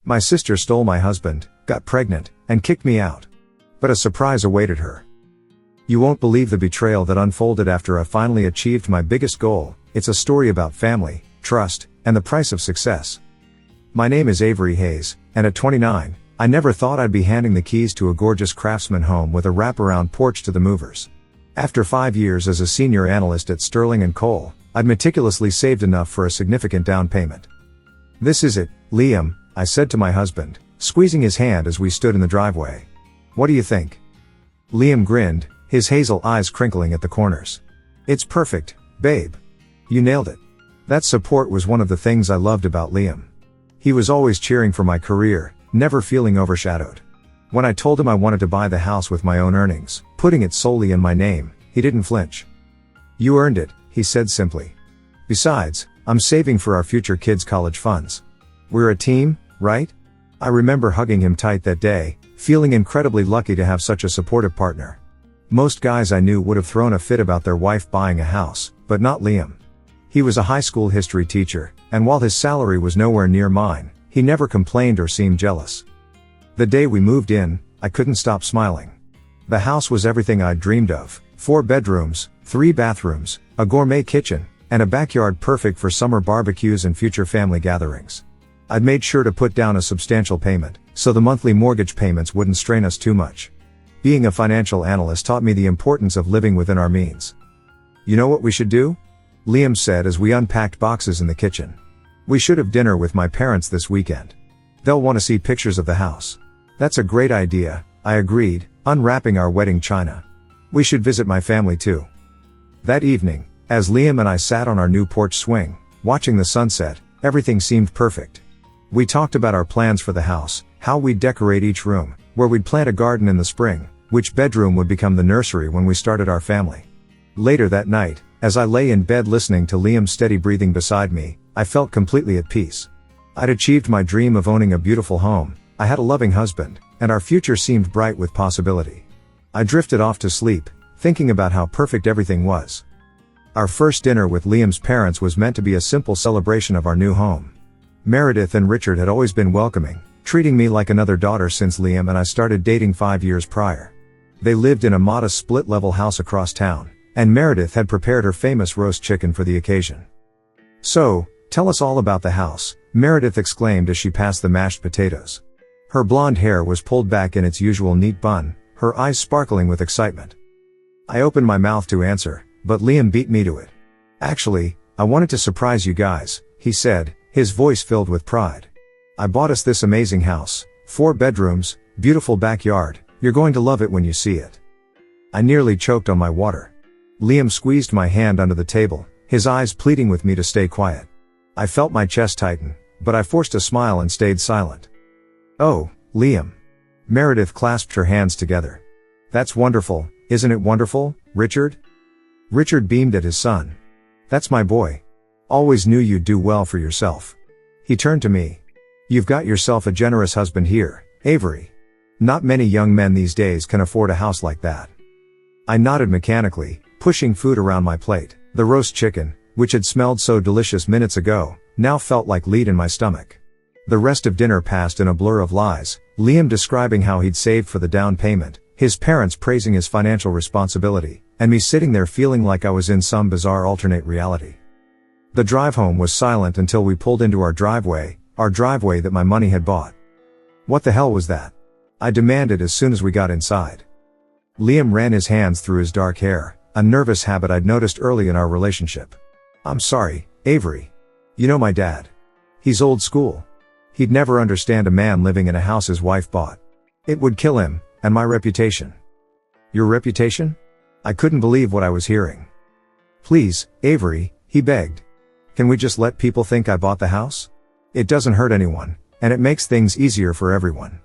My sister stole my husband, got pregnant, and kicked me out. But a surprise awaited her. You won't believe the betrayal that unfolded after I finally achieved my biggest goal. It's a story about family, trust, and the price of success. My name is Avery Hayes, and at 29, I never thought I'd be handing the keys to a gorgeous craftsman home with a wraparound porch to the movers. After 5 years as a senior analyst at Sterling & Cole, I'd meticulously saved enough for a significant down payment. This is it, Liam, I said to my husband, squeezing his hand as we stood in the driveway. What do you think? Liam grinned, his hazel eyes crinkling at the corners. It's perfect, babe. You nailed it. That support was one of the things I loved about Liam. He was always cheering for my career, never feeling overshadowed. When I told him I wanted to buy the house with my own earnings, putting it solely in my name, he didn't flinch. You earned it, he said simply. Besides, I'm saving for our future kids' college funds. We're a team, right? I remember hugging him tight that day, feeling incredibly lucky to have such a supportive partner. Most guys I knew would have thrown a fit about their wife buying a house, but not Liam. He was a high school history teacher, and while his salary was nowhere near mine, he never complained or seemed jealous. The day we moved in, I couldn't stop smiling. The house was everything I'd dreamed of: 4 bedrooms, 3 bathrooms, a gourmet kitchen, and a backyard perfect for summer barbecues and future family gatherings. I'd made sure to put down a substantial payment, so the monthly mortgage payments wouldn't strain us too much. Being a financial analyst taught me the importance of living within our means. You know what we should do? Liam said as we unpacked boxes in the kitchen. We should have dinner with my parents this weekend. They'll want to see pictures of the house. That's a great idea, I agreed, unwrapping our wedding china. We should visit my family too. That evening, as Liam and I sat on our new porch swing, watching the sunset, everything seemed perfect. We talked about our plans for the house, how we'd decorate each room, where we'd plant a garden in the spring, which bedroom would become the nursery when we started our family. Later that night, as I lay in bed listening to Liam's steady breathing beside me, I felt completely at peace. I'd achieved my dream of owning a beautiful home, I had a loving husband, and our future seemed bright with possibility. I drifted off to sleep, thinking about how perfect everything was. Our first dinner with Liam's parents was meant to be a simple celebration of our new home. Meredith and Richard had always been welcoming, treating me like another daughter since Liam and I started dating 5 years prior. They lived in a modest split-level house across town, and Meredith had prepared her famous roast chicken for the occasion. So, tell us all about the house, Meredith exclaimed as she passed the mashed potatoes. Her blonde hair was pulled back in its usual neat bun, her eyes sparkling with excitement. I opened my mouth to answer, but Liam beat me to it. Actually, I wanted to surprise you guys, he said, his voice filled with pride. I bought us this amazing house, 4 bedrooms, beautiful backyard, you're going to love it when you see it. I nearly choked on my water. Liam squeezed my hand under the table, his eyes pleading with me to stay quiet. I felt my chest tighten, but I forced a smile and stayed silent. Oh, Liam. Meredith clasped her hands together. That's wonderful, isn't it wonderful, Richard? Richard beamed at his son. That's my boy. Always knew you'd do well for yourself. He turned to me. You've got yourself a generous husband here, Avery. Not many young men these days can afford a house like that. I nodded mechanically, pushing food around my plate. The roast chicken, which had smelled so delicious minutes ago, now felt like lead in my stomach. The rest of dinner passed in a blur of lies, Liam describing how he'd saved for the down payment, his parents praising his financial responsibility, and me sitting there feeling like I was in some bizarre alternate reality. The drive home was silent until we pulled into our driveway that my money had bought. What the hell was that? I demanded as soon as we got inside. Liam ran his hands through his dark hair, a nervous habit I'd noticed early in our relationship. I'm sorry, Avery. You know my dad. He's old school. He'd never understand a man living in a house his wife bought. It would kill him, and my reputation. Your reputation? I couldn't believe what I was hearing. Please, Avery, he begged. Can we just let people think I bought the house? It doesn't hurt anyone, and it makes things easier for everyone.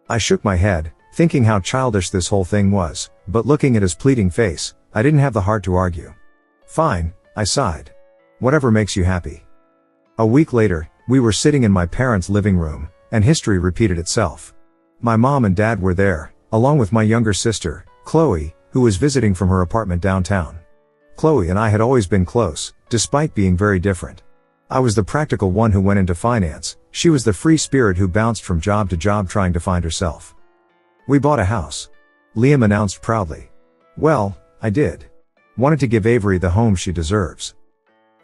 I shook my head, thinking how childish this whole thing was, but looking at his pleading face, I didn't have the heart to argue. Fine, I sighed. Whatever makes you happy. A week later, we were sitting in my parents' living room, and history repeated itself. My mom and dad were there, along with my younger sister, Chloe, who was visiting from her apartment downtown. Chloe and I had always been close, despite being very different. I was the practical one who went into finance, she was the free spirit who bounced from job to job trying to find herself. We bought a house. Liam announced proudly. Well, I did. Wanted to give Avery the home she deserves.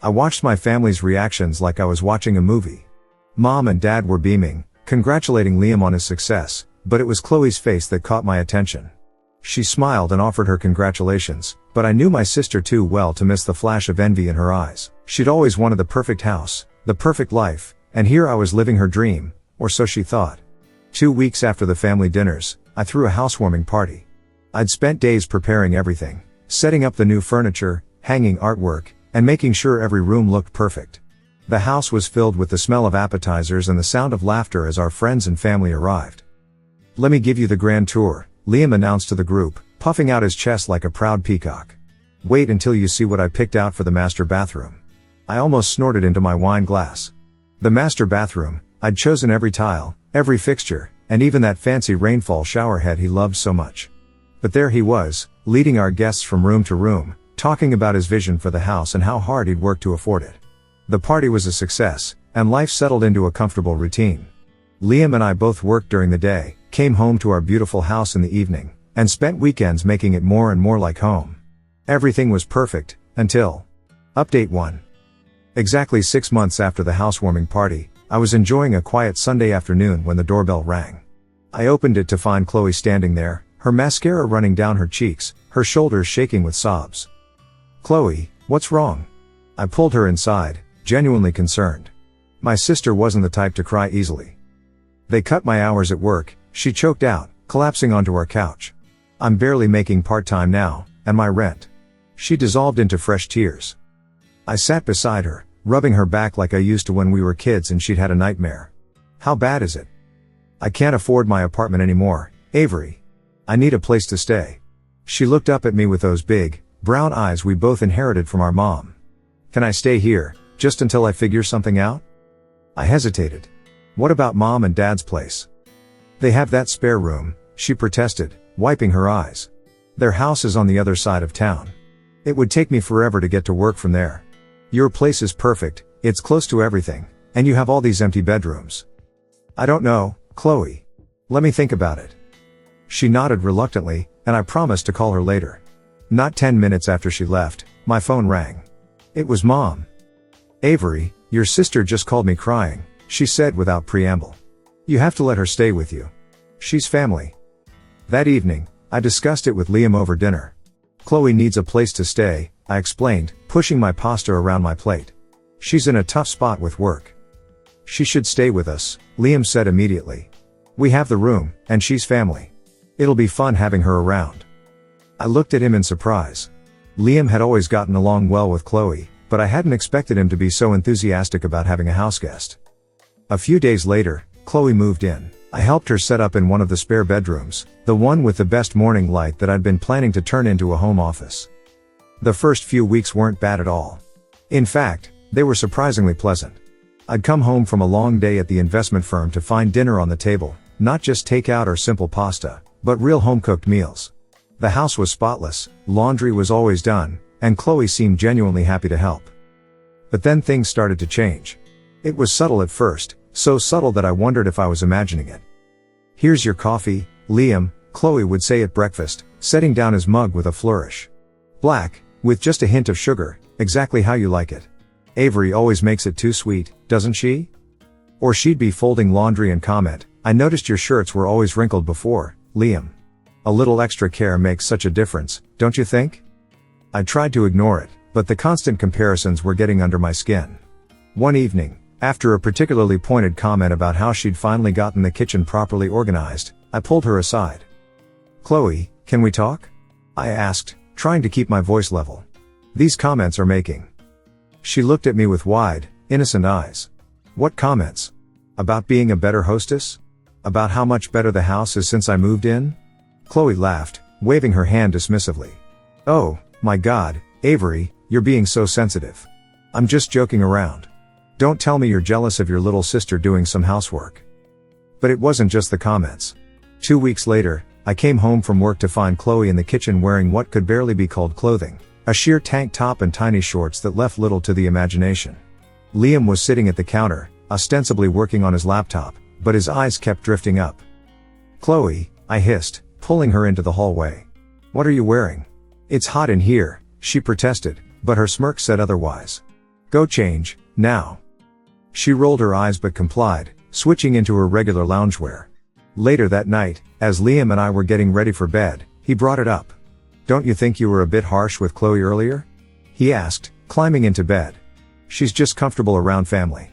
I watched my family's reactions like I was watching a movie. Mom and Dad were beaming, congratulating Liam on his success, but it was Chloe's face that caught my attention. She smiled and offered her congratulations, but I knew my sister too well to miss the flash of envy in her eyes. She'd always wanted the perfect house, the perfect life, and here I was living her dream, or so she thought. 2 weeks after the family dinners, I threw a housewarming party. I'd spent days preparing everything, setting up the new furniture, hanging artwork, and making sure every room looked perfect. The house was filled with the smell of appetizers and the sound of laughter as our friends and family arrived. Let me give you the grand tour, Liam announced to the group, puffing out his chest like a proud peacock. Wait until you see what I picked out for the master bathroom. I almost snorted into my wine glass. The master bathroom, I'd chosen every tile, every fixture, and even that fancy rainfall shower head he loved so much. But there he was, leading our guests from room to room, talking about his vision for the house and how hard he'd worked to afford it. The party was a success, and life settled into a comfortable routine. Liam and I both worked during the day, came home to our beautiful house in the evening, and spent weekends making it more and more like home. Everything was perfect, until... Update 1. Exactly 6 months after the housewarming party, I was enjoying a quiet Sunday afternoon when the doorbell rang. I opened it to find Chloe standing there, her mascara running down her cheeks, her shoulders shaking with sobs. Chloe, what's wrong? I pulled her inside, genuinely concerned. My sister wasn't the type to cry easily. They cut my hours at work, she choked out, collapsing onto our couch. I'm barely making part-time now, and my rent. She dissolved into fresh tears. I sat beside her, rubbing her back like I used to when we were kids and she'd had a nightmare. How bad is it? I can't afford my apartment anymore, Avery. I need a place to stay. She looked up at me with those big, brown eyes we both inherited from our mom. Can I stay here, just until I figure something out? I hesitated. What about Mom and Dad's place? They have that spare room, she protested, wiping her eyes. Their house is on the other side of town. It would take me forever to get to work from there. Your place is perfect, it's close to everything, and you have all these empty bedrooms. I don't know, Chloe. Let me think about it. She nodded reluctantly, and I promised to call her later. Not 10 minutes after she left, my phone rang. It was Mom. Avery, your sister just called me crying, she said without preamble. You have to let her stay with you. She's family. That evening, I discussed it with Liam over dinner. Chloe needs a place to stay, I explained, pushing my pasta around my plate. She's in a tough spot with work. She should stay with us, Liam said immediately. We have the room, and she's family. It'll be fun having her around. I looked at him in surprise. Liam had always gotten along well with Chloe, but I hadn't expected him to be so enthusiastic about having a houseguest. A few days later, Chloe moved in. I helped her set up in one of the spare bedrooms, the one with the best morning light that I'd been planning to turn into a home office. The first few weeks weren't bad at all. In fact, they were surprisingly pleasant. I'd come home from a long day at the investment firm to find dinner on the table, not just takeout or simple pasta, but real home-cooked meals. The house was spotless, laundry was always done, and Chloe seemed genuinely happy to help. But then things started to change. It was subtle at first, so subtle that I wondered if I was imagining it. Here's your coffee, Liam, Chloe would say at breakfast, setting down his mug with a flourish. Black, with just a hint of sugar, exactly how you like it. Avery always makes it too sweet, doesn't she? Or she'd be folding laundry and comment, I noticed your shirts were always wrinkled before, Liam. A little extra care makes such a difference, don't you think? I tried to ignore it, but the constant comparisons were getting under my skin. One evening, after a particularly pointed comment about how she'd finally gotten the kitchen properly organized, I pulled her aside. Chloe, can we talk? I asked, trying to keep my voice level. These comments are making. She looked at me with wide, innocent eyes. What comments? About being a better hostess? About how much better the house is since I moved in? Chloe laughed, waving her hand dismissively. Oh, my God, Avery, you're being so sensitive. I'm just joking around. Don't tell me you're jealous of your little sister doing some housework. But it wasn't just the comments. 2 weeks later, I came home from work to find Chloe in the kitchen wearing what could barely be called clothing, a sheer tank top and tiny shorts that left little to the imagination. Liam was sitting at the counter, ostensibly working on his laptop, but his eyes kept drifting up. "Chloe," I hissed, pulling her into the hallway. "What are you wearing?" "It's hot in here," she protested, but her smirk said otherwise. "Go change, now." She rolled her eyes but complied, switching into her regular loungewear. Later that night, as Liam and I were getting ready for bed, he brought it up. "Don't you think you were a bit harsh with Chloe earlier?" he asked, climbing into bed. "She's just comfortable around family."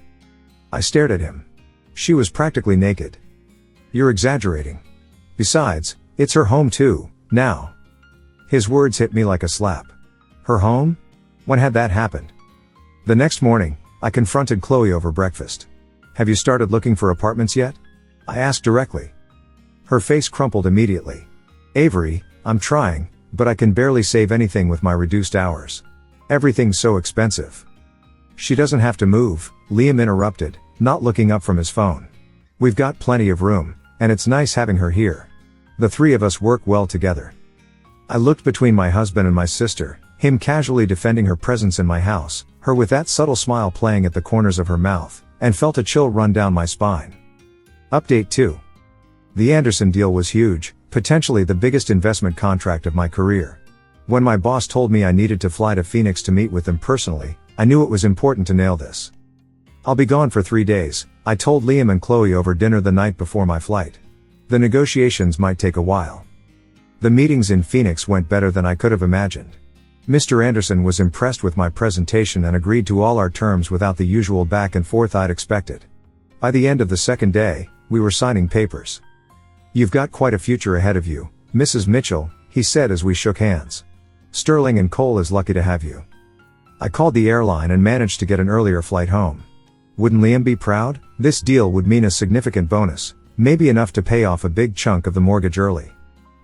I stared at him. She was practically naked. "You're exaggerating. Besides, it's her home too, now." His words hit me like a slap. Her home? When had that happened? The next morning, I confronted Chloe over breakfast. "Have you started looking for apartments yet?" I asked directly. Her face crumpled immediately. "Avery, I'm trying, but I can barely save anything with my reduced hours. Everything's so expensive." "She doesn't have to move," Liam interrupted, not looking up from his phone. "We've got plenty of room, and it's nice having her here. The three of us work well together." I looked between my husband and my sister, him casually defending her presence in my house, her with that subtle smile playing at the corners of her mouth, and felt a chill run down my spine. Update 2. The Anderson deal was huge, potentially the biggest investment contract of my career. When my boss told me I needed to fly to Phoenix to meet with them personally, I knew it was important to nail this. "I'll be gone for 3 days, I told Liam and Chloe over dinner the night before my flight. The negotiations might take a while." The meetings in Phoenix went better than I could have imagined. Mr. Anderson was impressed with my presentation and agreed to all our terms without the usual back and forth I'd expected. By the end of the second day, we were signing papers. "You've got quite a future ahead of you, Mrs. Mitchell," he said as we shook hands. "Sterling and Cole is lucky to have you." I called the airline and managed to get an earlier flight home. Wouldn't Liam be proud? This deal would mean a significant bonus, maybe enough to pay off a big chunk of the mortgage early.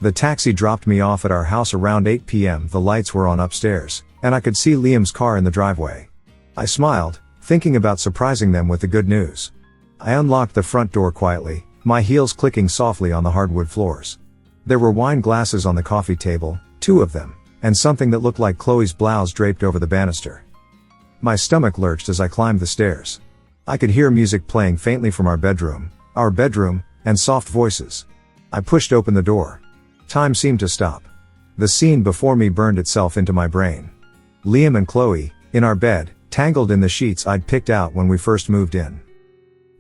The taxi dropped me off at our house around 8 p.m. The lights were on upstairs, and I could see Liam's car in the driveway. I smiled, thinking about surprising them with the good news. I unlocked the front door quietly, my heels clicking softly on the hardwood floors. There were wine glasses on the coffee table, 2 of them, and something that looked like Chloe's blouse draped over the banister. My stomach lurched as I climbed the stairs. I could hear music playing faintly from our bedroom, and soft voices. I pushed open the door. Time seemed to stop. The scene before me burned itself into my brain. Liam and Chloe, in our bed, tangled in the sheets I'd picked out when we first moved in.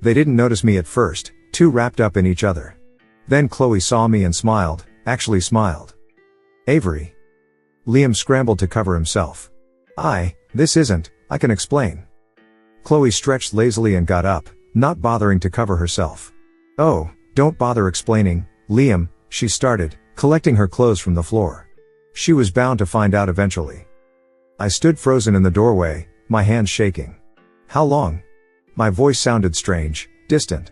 They didn't notice me at first, too wrapped up in each other. Then Chloe saw me and smiled, actually smiled. "Avery." Liam scrambled to cover himself. This isn't, I can explain." Chloe stretched lazily and got up, not bothering to cover herself. "Oh, don't bother explaining, Liam," she started, collecting her clothes from the floor. She was bound to find out eventually. I stood frozen in the doorway, my hands shaking. "How long?" My voice sounded strange, distant.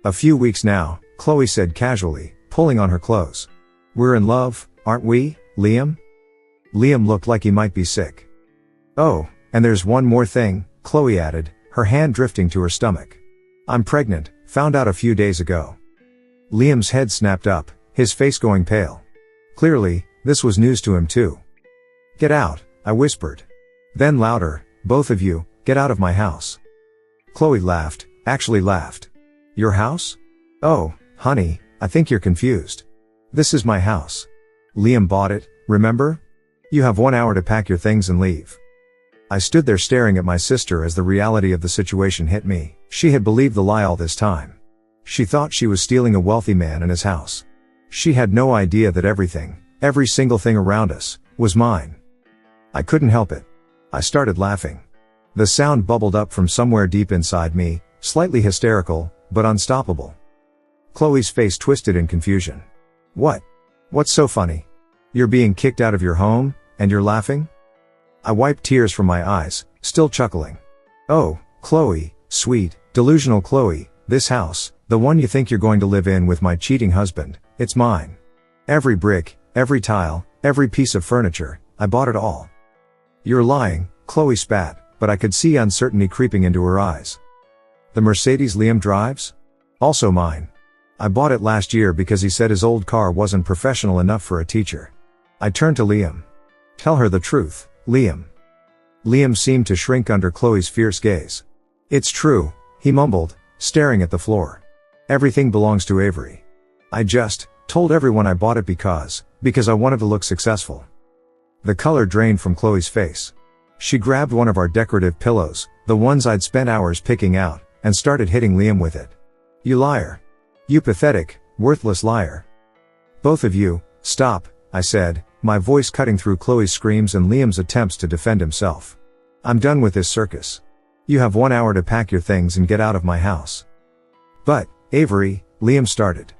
"A few weeks now," Chloe said casually, pulling on her clothes. "We're in love, aren't we, Liam?" Liam looked like he might be sick. "Oh, and there's one more thing," Chloe added, her hand drifting to her stomach. "I'm pregnant, found out a few days ago." Liam's head snapped up, his face going pale. Clearly, this was news to him too. "Get out," I whispered. Then louder, "Both of you, get out of my house." Chloe laughed, actually laughed. "Your house? Oh, honey, I think you're confused. This is my house. Liam bought it, remember? You have 1 hour to pack your things and leave." I stood there staring at my sister as the reality of the situation hit me. She had believed the lie all this time. She thought she was stealing a wealthy man and his house. She had no idea that everything, every single thing around us, was mine. I couldn't help it. I started laughing. The sound bubbled up from somewhere deep inside me, slightly hysterical, but unstoppable. Chloe's face twisted in confusion. "What? What's so funny? You're being kicked out of your home, and you're laughing?" I wiped tears from my eyes, still chuckling. "Oh, Chloe, sweet, delusional Chloe, this house, the one you think you're going to live in with my cheating husband, it's mine. Every brick, every tile, every piece of furniture, I bought it all." "You're lying," Chloe spat, but I could see uncertainty creeping into her eyes. "The Mercedes Liam drives? Also mine. I bought it last year because he said his old car wasn't professional enough for a teacher." I turned to Liam. "Tell her the truth, Liam." Liam seemed to shrink under Chloe's fierce gaze. It's true, he mumbled, staring at the floor. Everything belongs to Avery. I just told everyone I bought it because I wanted to look successful. The color drained from Chloe's face. She grabbed one of our decorative pillows, the ones I'd spent hours picking out, and started hitting Liam with it. You liar. You pathetic, worthless liar. Both of you, stop, I said, my voice cutting through Chloe's screams and Liam's attempts to defend himself. I'm done with this circus. You have 1 hour to pack your things and get out of my house. But, Avery, Liam started.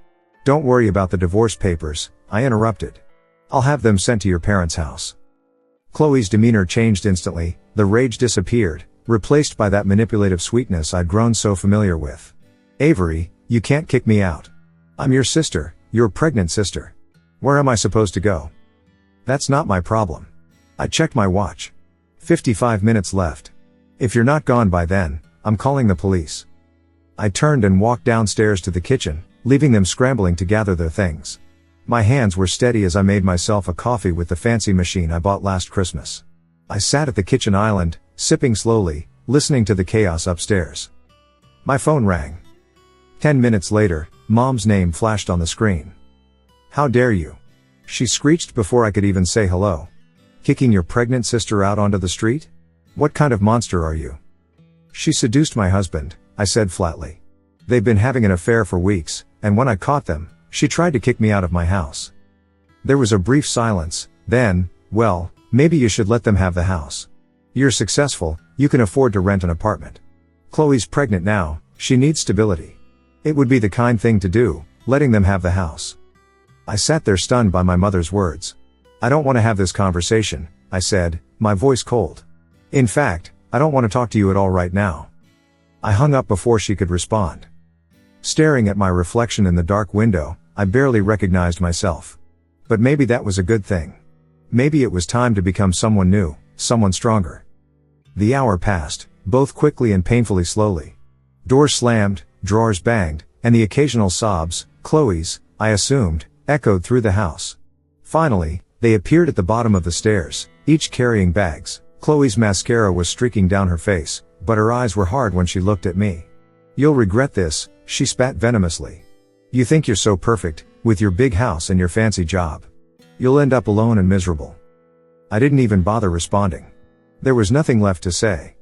Don't worry about the divorce papers, I interrupted. I'll have them sent to your parents' house. Chloe's demeanor changed instantly, the rage disappeared, replaced by that manipulative sweetness I'd grown so familiar with. Avery, you can't kick me out. I'm your sister, your pregnant sister. Where am I supposed to go? That's not my problem. I checked my watch. 55 minutes left. If you're not gone by then, I'm calling the police. I turned and walked downstairs to the kitchen, leaving them scrambling to gather their things. My hands were steady as I made myself a coffee with the fancy machine I bought last Christmas. I sat at the kitchen island, sipping slowly, listening to the chaos upstairs. My phone rang. 10 minutes later, Mom's name flashed on the screen. How dare you? She screeched before I could even say hello. Kicking your pregnant sister out onto the street? What kind of monster are you? She seduced my husband, I said flatly. They've been having an affair for weeks, and when I caught them, she tried to kick me out of my house. There was a brief silence, then, well, maybe you should let them have the house. You're successful, you can afford to rent an apartment. Chloe's pregnant now, she needs stability. It would be the kind thing to do, letting them have the house. I sat there stunned by my mother's words. I don't want to have this conversation, I said, my voice cold. In fact, I don't want to talk to you at all right now. I hung up before she could respond. Staring at my reflection in the dark window, I barely recognized myself. But maybe that was a good thing. Maybe it was time to become someone new, someone stronger. The hour passed, both quickly and painfully slowly. Doors slammed, drawers banged, and the occasional sobs, Chloe's, I assumed, echoed through the house. Finally, they appeared at the bottom of the stairs, each carrying bags. Chloe's mascara was streaking down her face, but her eyes were hard when she looked at me. You'll regret this, she spat venomously. You think you're so perfect, with your big house and your fancy job. You'll end up alone and miserable. I didn't even bother responding. There was nothing left to say.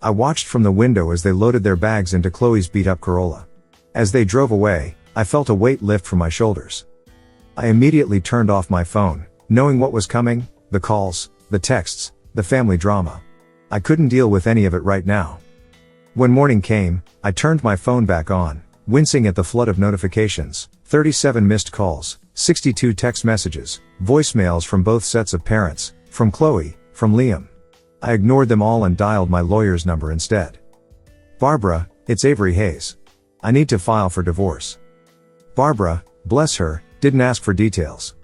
I watched from the window as they loaded their bags into Chloe's beat-up Corolla. As they drove away, I felt a weight lift from my shoulders. I immediately turned off my phone, knowing what was coming, the calls, the texts, the family drama. I couldn't deal with any of it right now. When morning came, I turned my phone back on, wincing at the flood of notifications, 37 missed calls, 62 text messages, voicemails from both sets of parents, from Chloe, from Liam. I ignored them all and dialed my lawyer's number instead. Barbara, it's Avery Hayes. I need to file for divorce. Barbara, bless her, didn't ask for details.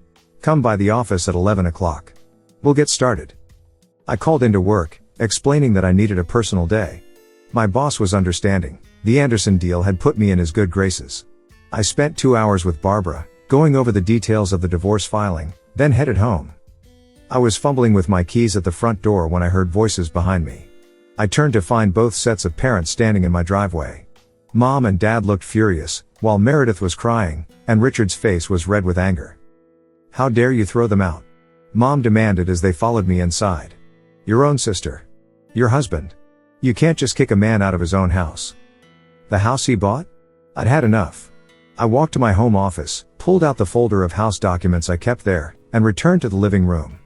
Come by the office at 11 o'clock. We'll get started. I called into work, explaining that I needed a personal day. My boss was understanding. The Anderson deal had put me in his good graces. I spent 2 hours with Barbara, going over the details of the divorce filing, then headed home. I was fumbling with my keys at the front door when I heard voices behind me. I turned to find both sets of parents standing in my driveway. Mom and Dad looked furious, while Meredith was crying, and Richard's face was red with anger. How dare you throw them out? Mom demanded as they followed me inside. Your own sister. Your husband. You can't just kick a man out of his own house. The house he bought? I'd had enough. I walked to my home office, pulled out the folder of house documents I kept there, and returned to the living room.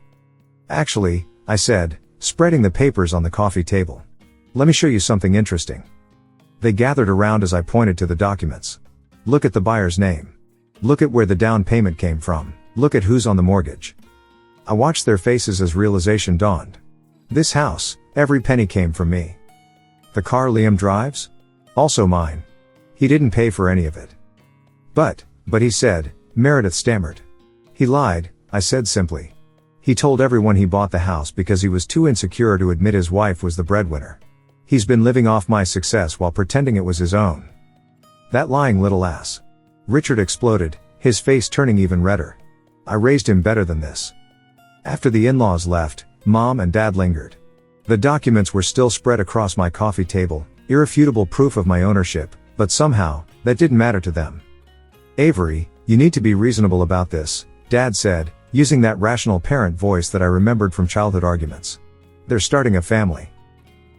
Actually, I said, spreading the papers on the coffee table. Let me show you something interesting. They gathered around as I pointed to the documents. Look at the buyer's name. Look at where the down payment came from. Look at who's on the mortgage. I watched their faces as realization dawned. This house, every penny came from me. The car Liam drives? Also mine. He didn't pay for any of it. But he said, Meredith stammered. He lied, I said simply. He told everyone he bought the house because he was too insecure to admit his wife was the breadwinner. He's been living off my success while pretending it was his own. That lying little ass. Richard exploded, his face turning even redder. I raised him better than this. After the in-laws left, Mom and Dad lingered. The documents were still spread across my coffee table, irrefutable proof of my ownership, but somehow, that didn't matter to them. Avery, you need to be reasonable about this, Dad said, using that rational parent voice that I remembered from childhood arguments. They're starting a family.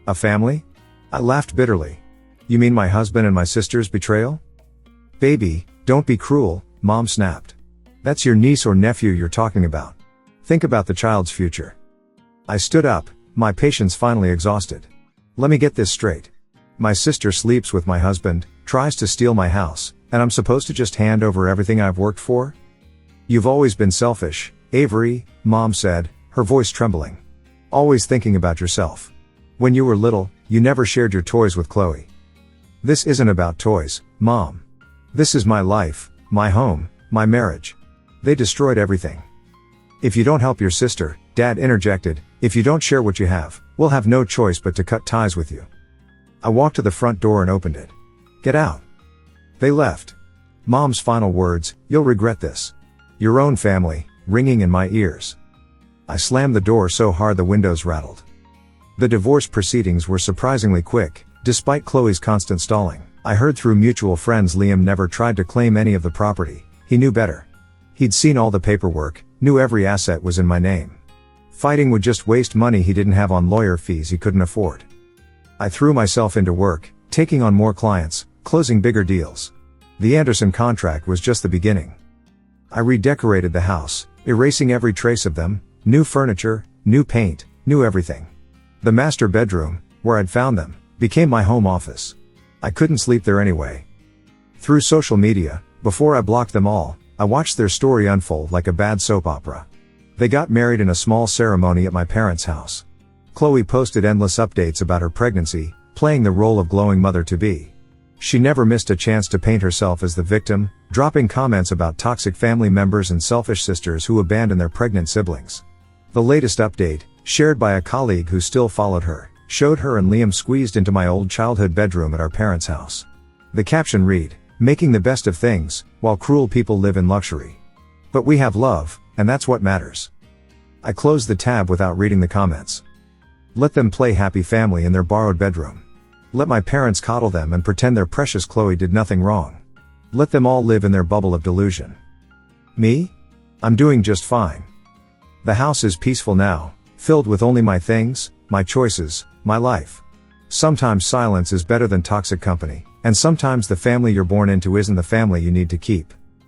A family? I laughed bitterly. You mean my husband and my sister's betrayal? Baby, don't be cruel, Mom snapped. That's your niece or nephew you're talking about. Think about the child's future. I stood up, my patience finally exhausted. Let me get this straight. My sister sleeps with my husband, tries to steal my house, and I'm supposed to just hand over everything I've worked for? You've always been selfish, Avery, Mom said, her voice trembling. Always thinking about yourself. When you were little, you never shared your toys with Chloe. This isn't about toys, Mom. This is my life, my home, my marriage. They destroyed everything. If you don't help your sister, Dad interjected, if you don't share what you have, we'll have no choice but to cut ties with you. I walked to the front door and opened it. Get out. They left. Mom's final words, you'll regret this. Your own family, ringing in my ears. I slammed the door so hard the windows rattled. The divorce proceedings were surprisingly quick, despite Chloe's constant stalling. I heard through mutual friends Liam never tried to claim any of the property, he knew better. He'd seen all the paperwork, knew every asset was in my name. Fighting would just waste money he didn't have on lawyer fees he couldn't afford. I threw myself into work, taking on more clients, closing bigger deals. The Anderson contract was just the beginning. I redecorated the house, erasing every trace of them, new furniture, new paint, new everything. The master bedroom, where I'd found them, became my home office. I couldn't sleep there anyway. Through social media, before I blocked them all, I watched their story unfold like a bad soap opera. They got married in a small ceremony at my parents' house. Chloe posted endless updates about her pregnancy, playing the role of glowing mother-to-be. She never missed a chance to paint herself as the victim, dropping comments about toxic family members and selfish sisters who abandon their pregnant siblings. The latest update, shared by a colleague who still followed her, showed her and Liam squeezed into my old childhood bedroom at our parents' house. The caption read, "Making the best of things, while cruel people live in luxury. But we have love, and that's what matters." I closed the tab without reading the comments. Let them play happy family in their borrowed bedroom. Let my parents coddle them and pretend their precious Chloe did nothing wrong. Let them all live in their bubble of delusion. Me? I'm doing just fine. The house is peaceful now, filled with only my things, my choices, my life. Sometimes silence is better than toxic company, and sometimes the family you're born into isn't the family you need to keep.